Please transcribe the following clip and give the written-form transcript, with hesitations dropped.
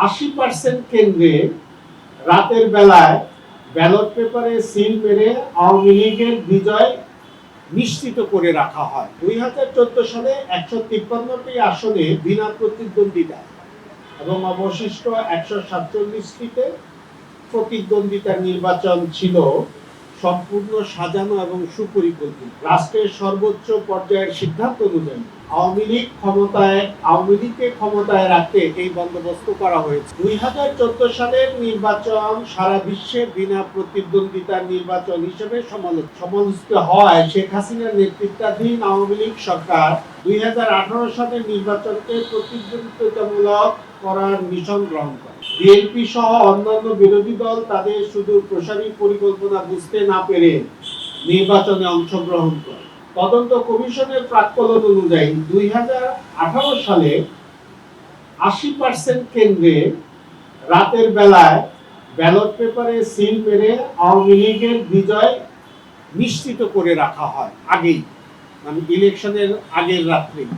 80% কেন্দ্রে রাতের বেলায় ব্যালট পেপারে সিল মেরে আওয়ামী লীগের বিজয় নিশ্চিত করে রাখা হয়। 2014 সালে 153টি আসনে বিনা প্রতিদ্বন্দ্বিতা এবং অবশিষ্ট 147টিতে প্রতিদ্বন্দ্বিতার নির্বাচন ছিল সম্পূর্ণ সাজানো এবং সুপরিকল্পিত। রাষ্ট্রের সর্বোচ্চ পর্যায়ের সিদ্ধান্ত অনুযায়ী আওয়ামী লীগকে ক্ষমতায় রাখতে এই বন্দোবস্ত করা হয়েছে। 2014 সালের নির্বাচন সারা বিশ্বে বিনা প্রতিদ্বন্দ্বিতার নির্বাচন হিসেবে সমালোচিত হয়। শেখ হাসিনার নেতৃত্বাধীন আওয়ামী লীগ সরকার 2018 সালের নির্বাচনকে প্রতিদ্বন্দ্বিতামূলক করার মিশন গ্রহণ করে। বিএনপি সহ অন্যান্য বিরোধী দল তাদের সুদূর প্রসারী পরিকল্পনা বুঝতে না পেরে নির্বাচনে অংশগ্রহণ করে। তদন্ত কমিশনের প্রাক্কলন অনুযায়ী 2018 সালে 80% কেন্দ্রে রাতের বেলায় ব্যালট পেপারে সিল মেরে আওয়ামী লীগের বিজয় নিশ্চিত করে রাখা হয় আগেই, মানে ইলেকশনের আগের রাত্রেই।